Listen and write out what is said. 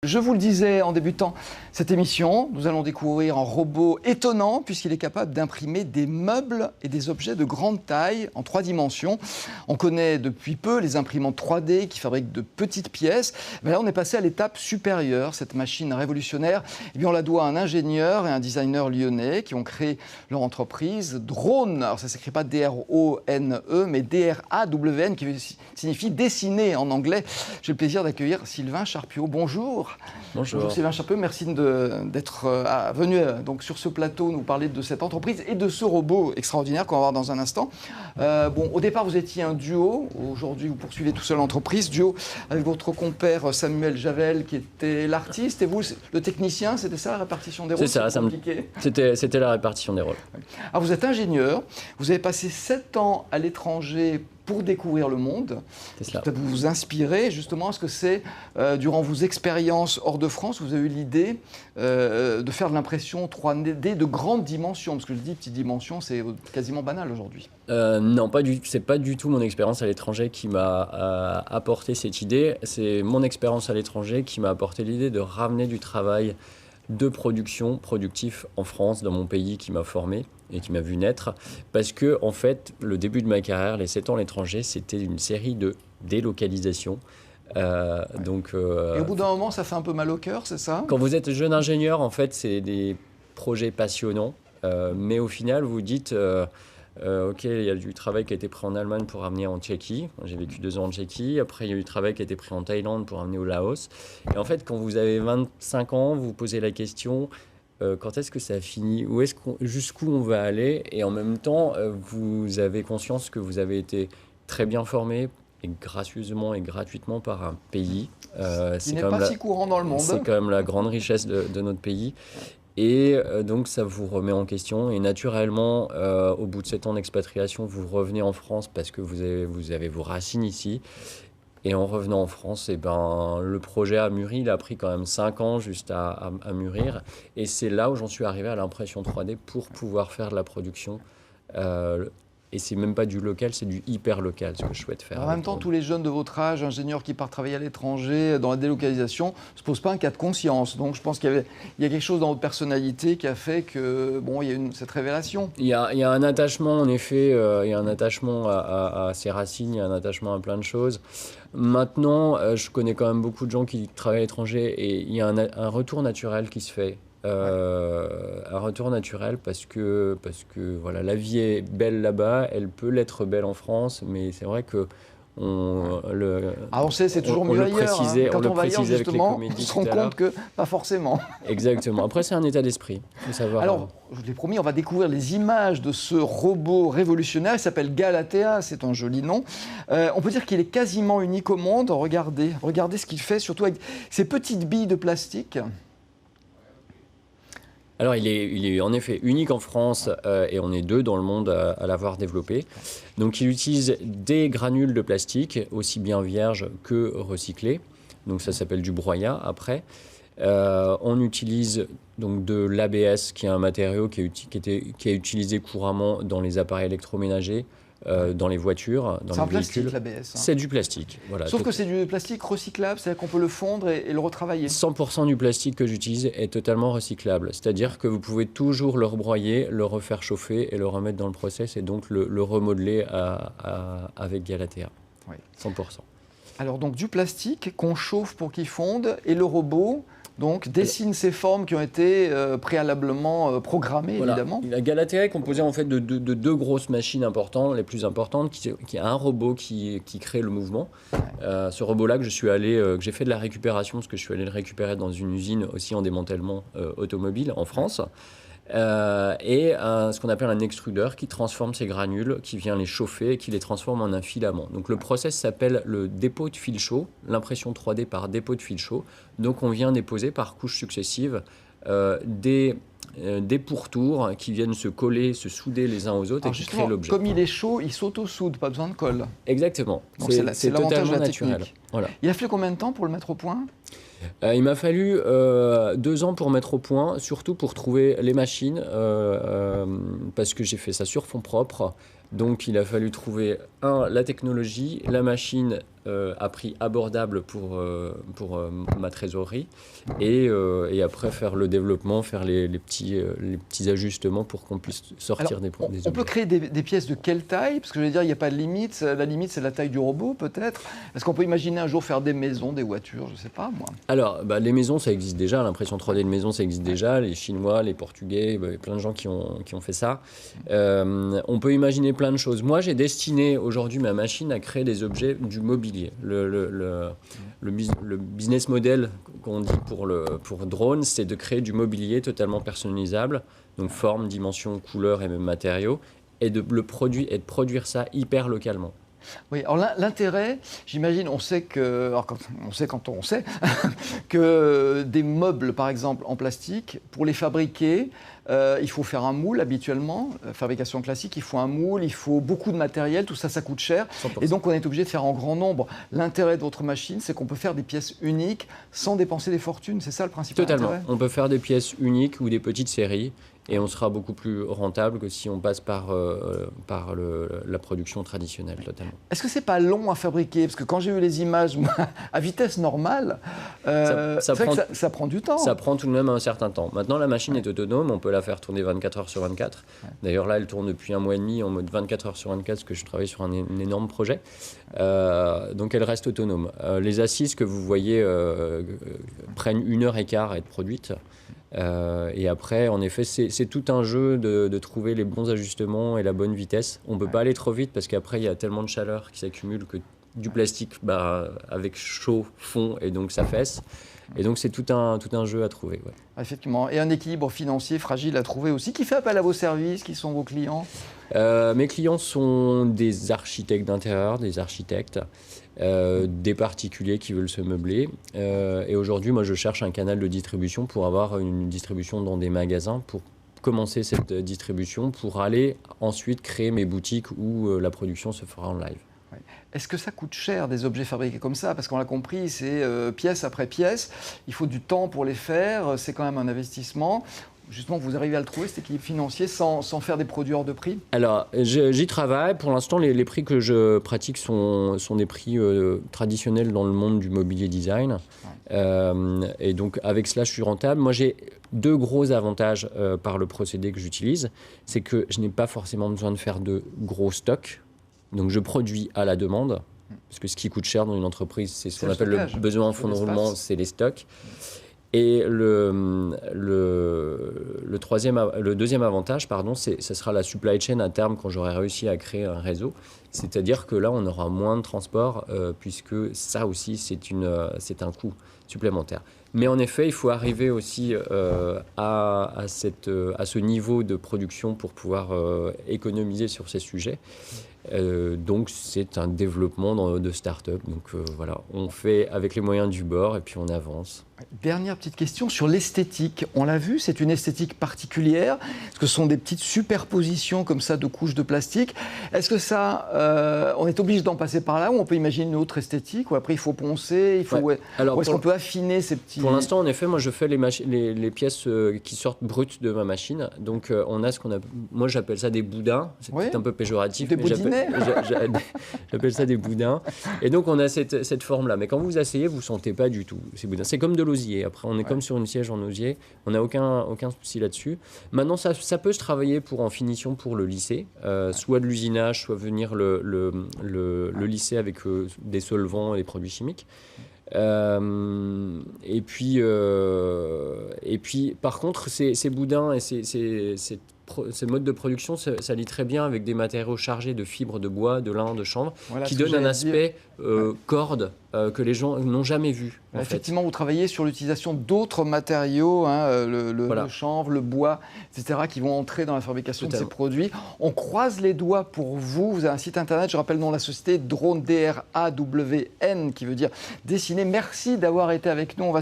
Je vous le disais en débutant cette émission, nous allons découvrir un robot étonnant puisqu'il est capable d'imprimer des meubles et des objets de grande taille en 3 dimensions. On connaît depuis peu les imprimantes 3D qui fabriquent de petites pièces. Mais là, on est passé à l'étape supérieure. Cette machine révolutionnaire, eh bien, on la doit à un ingénieur et un designer lyonnais qui ont créé leur entreprise Drone. Alors, ça ne s'écrit pas D-R-O-N-E, mais D-R-A-W-N, qui signifie dessiner en anglais. J'ai le plaisir d'accueillir Sylvain Charpiot. Bonjour. Bonjour Sylvain Charpiot, merci d'être venu donc sur ce plateau nous parler de cette entreprise et de ce robot extraordinaire qu'on va voir dans un instant. Au départ, vous étiez un duo. Aujourd'hui, vous poursuivez tout seul l'entreprise. Duo avec votre compère Samuel Javel, qui était l'artiste, et vous, le technicien. C'était ça, la répartition des rôles? C'est ça, c'était la répartition des rôles. Alors, vous êtes ingénieur. Vous avez passé 7 ans à l'étranger pour découvrir le monde. Peut-être vous inspirer, justement, est-ce que c'est, durant vos expériences hors de France, vous avez eu l'idée de faire de l'impression 3D de grande dimension? Parce que je dis petite dimension, c'est quasiment banal aujourd'hui. Non, c'est pas du tout mon expérience à l'étranger qui m'a apporté cette idée. C'est mon expérience à l'étranger qui m'a apporté l'idée de ramener du travail de production productif en France, dans mon pays, qui m'a formé et qui m'a vu naître. Parce que, en fait, le début de ma carrière, les 7 ans à l'étranger, c'était une série de délocalisations. Et au bout d'un moment, ça fait un peu mal au cœur, c'est ça? Quand vous êtes jeune ingénieur, en fait, c'est des projets passionnants. Mais au final, vous dites... OK, il y a du travail qui a été pris en Allemagne pour amener en Tchéquie. J'ai vécu 2 ans en Tchéquie. Après, il y a eu du travail qui a été pris en Thaïlande pour amener au Laos. Et en fait, quand vous avez 25 ans, vous vous posez la question, quand est-ce que ça finit? Jusqu'où on va aller? Et en même temps, vous avez conscience que vous avez été très bien formé, et gracieusement et gratuitement par un pays. Qui n'est pas si courant dans le monde. C'est quand même la grande richesse de notre pays. Et donc, ça vous remet en question. Et naturellement, au bout de 7 ans d'expatriation, vous revenez en France parce que vous avez vos racines ici. Et en revenant en France, le projet a mûri. Il a pris quand même 5 ans juste à mûrir. Et c'est là où j'en suis arrivé à l'impression 3D pour pouvoir faire de la production. Et c'est même pas du local, c'est du hyper local, ce que je souhaite faire. En même temps, tous les jeunes de votre âge, ingénieurs qui partent travailler à l'étranger, dans la délocalisation, ne se posent pas un cas de conscience. Donc je pense qu'il y a quelque chose dans votre personnalité qui a fait que, il y a cette révélation. Il y a un attachement, en effet, il y a un attachement à ses racines, il y a un attachement à plein de choses. Maintenant, je connais quand même beaucoup de gens qui travaillent à l'étranger et il y a un retour naturel qui se fait. Un retour naturel parce que voilà, la vie est belle là-bas, elle peut l'être belle en France, mais c'est vrai que on sait, c'est toujours mieux ailleurs. Quand on va ailleurs, justement, on se rend compte que pas forcément. Exactement. Après, c'est un état d'esprit. Faut savoir. Alors, je vous l'ai promis, on va découvrir les images de ce robot révolutionnaire. Il s'appelle Galatea, c'est un joli nom. On peut dire qu'il est quasiment unique au monde. Regardez ce qu'il fait, surtout avec ces petites billes de plastique. Alors, il est en effet unique en France et on est 2 dans le monde à l'avoir développé. Donc, il utilise des granules de plastique, aussi bien vierges que recyclés. Donc, ça s'appelle du broyat après. On utilise donc de l'ABS, qui est un matériau qui est utilisé couramment dans les appareils électroménagers. Dans les voitures, dans les véhicules. C'est un plastique, l'ABS. C'est du plastique. Voilà. Sauf que c'est du plastique recyclable, c'est-à-dire qu'on peut le fondre et le retravailler. 100% du plastique que j'utilise est totalement recyclable. C'est-à-dire que vous pouvez toujours le rebroyer, le refaire chauffer et le remettre dans le process et donc le remodeler avec Galatea. Oui. 100%. Alors donc du plastique qu'on chauffe pour qu'il fonde et le robot... Donc, dessine ces formes qui ont été préalablement programmées, voilà. Évidemment. La Galatea est composée en fait de 2 grosses machines importantes, les plus importantes, qui a un robot qui crée le mouvement. Ouais. Ce robot-là que j'ai fait de la récupération, parce que je suis allé le récupérer dans une usine aussi en démantèlement automobile en France. Ce qu'on appelle un extrudeur qui transforme ces granules, qui vient les chauffer et qui les transforme en un filament. Donc le process s'appelle le dépôt de fil chaud, l'impression 3D par dépôt de fil chaud. Donc on vient déposer par couches successives des pourtours qui viennent se coller, se souder les uns aux autres. Alors et qui créent l'objet. Comme il est chaud, il s'auto-soude, pas besoin de colle. Exactement. Donc c'est l'avantage de la naturel. Technique. Voilà. Il a fallu combien de temps pour le mettre au point? Il m'a fallu 2 ans pour mettre au point, surtout pour trouver les machines, parce que j'ai fait ça sur fonds propres. Donc il a fallu trouver la technologie, la machine à prix abordable pour ma trésorerie et après faire le développement, faire les petits ajustements pour qu'on puisse sortir des objets. On peut créer des pièces de quelle taille? Parce que je veux dire, il n'y a pas de limite. La limite, c'est la taille du robot, peut-être. Est-ce qu'on peut imaginer un jour faire des maisons, des voitures? Je ne sais pas, moi. Alors, les maisons, ça existe déjà. L'impression 3D de maison, ça existe déjà. Les Chinois, les Portugais, il y a plein de gens qui ont fait ça. On peut imaginer plein de choses. Moi, j'ai destiné aujourd'hui ma machine à créer des objets du mobilier. Le business model qu'on dit pour drone, c'est de créer du mobilier totalement personnalisable, donc forme, dimension, couleur et même matériaux, et de produire ça hyper localement. Oui, alors l'intérêt, j'imagine, on sait que que des meubles, par exemple, en plastique, pour les fabriquer, il faut faire un moule habituellement, fabrication classique, il faut un moule, il faut beaucoup de matériel, tout ça, ça coûte cher. 100%. Et donc, on est obligé de faire en grand nombre. L'intérêt de votre machine, c'est qu'on peut faire des pièces uniques sans dépenser des fortunes, c'est ça le principal intérêt? Totalement. On peut faire des pièces uniques ou des petites séries. Et on sera beaucoup plus rentable que si on passe par la production traditionnelle, totalement. Est-ce que c'est pas long à fabriquer? Parce que quand j'ai vu les images, moi, à vitesse normale, ça prend du temps. Ça prend tout de même un certain temps. Maintenant, la machine est autonome, on peut la faire tourner 24 heures sur 24. Ouais. D'ailleurs, là, elle tourne depuis un mois et demi en mode 24 heures sur 24, parce que je travaille sur un énorme projet. Donc, elle reste autonome. Les assises que vous voyez prennent 1h15 à être produites. Et après, en effet, c'est tout un jeu de trouver les bons ajustements et la bonne vitesse. On ne peut pas aller trop vite parce qu'après, il y a tellement de chaleur qui s'accumule que du plastique, avec chaud, fond et donc ça fesse. Et donc, c'est tout un jeu à trouver. Ouais. Effectivement. Et un équilibre financier fragile à trouver aussi. Qui fait appel à vos services? Qui sont vos clients? Mes clients sont des architectes d'intérieur, des architectes, des particuliers qui veulent se meubler. Et aujourd'hui, moi, je cherche un canal de distribution pour avoir une distribution dans des magasins, pour commencer cette distribution, pour aller ensuite créer mes boutiques où la production se fera en live. Ouais. Est-ce que ça coûte cher, des objets fabriqués comme ça? Parce qu'on l'a compris, c'est pièce après pièce. Il faut du temps pour les faire. C'est quand même un investissement. Justement, vous arrivez à le trouver, cet équilibre financier, sans faire des produits hors de prix? Alors, j'y travaille. Pour l'instant, les prix que je pratique sont des prix traditionnels dans le monde du mobilier design. Ouais. Et donc, avec cela, je suis rentable. Moi, j'ai 2 gros avantages par le procédé que j'utilise. C'est que je n'ai pas forcément besoin de faire de gros stocks. Donc, je produis à la demande. Parce que ce qui coûte cher dans une entreprise, c'est ce qu'on appelle le besoin en fonds de roulement, c'est les stocks. Et le deuxième avantage, ce sera la supply chain à terme quand j'aurai réussi à créer un réseau. C'est-à-dire que là, on aura moins de transport puisque ça aussi, c'est un coût supplémentaire. Mais en effet, il faut arriver aussi à ce niveau de production pour pouvoir économiser sur ces sujets. Donc, c'est un développement de start-up. Donc, voilà, on fait avec les moyens du bord et puis on avance. Dernière petite question sur l'esthétique. On l'a vu, c'est une esthétique particulière. Est-ce que ce sont des petites superpositions comme ça de couches de plastique? Est-ce que ça, on est obligé d'en passer par là ou on peut imaginer une autre esthétique? Ou après, il faut poncer, Ouais. Alors, ou est-ce qu'on peut affiner ces petits... Pour l'instant, en effet, moi, je fais les pièces qui sortent brutes de ma machine. Donc, on a moi, j'appelle ça des boudins. C'est peut-être un peu péjoratif. Des boudinets. J'appelle ça des boudins. Et donc, on a cette forme-là. Mais quand vous asseyez, vous ne sentez pas du tout ces boudins. C'est comme de l'osier. Après, on est comme sur une siège en osier. On n'a aucun souci là-dessus. Maintenant, ça peut se travailler en finition pour le lisser. Soit de l'usinage, soit venir le lisser avec des solvants et des produits chimiques. Et puis, par contre, ces boudins et ce mode de production, ça lie très bien avec des matériaux chargés de fibres de bois, de lin, de chanvre, qui donnent un aspect corde que les gens n'ont jamais vu. Effectivement, vous travaillez sur l'utilisation d'autres matériaux, le chanvre, le bois, etc., qui vont entrer dans la fabrication de ces produits. On croise les doigts pour vous. Vous avez un site internet, je rappelle le nom de la société, Drawn, DRAWN, qui veut dire dessiner. Merci d'avoir été avec nous.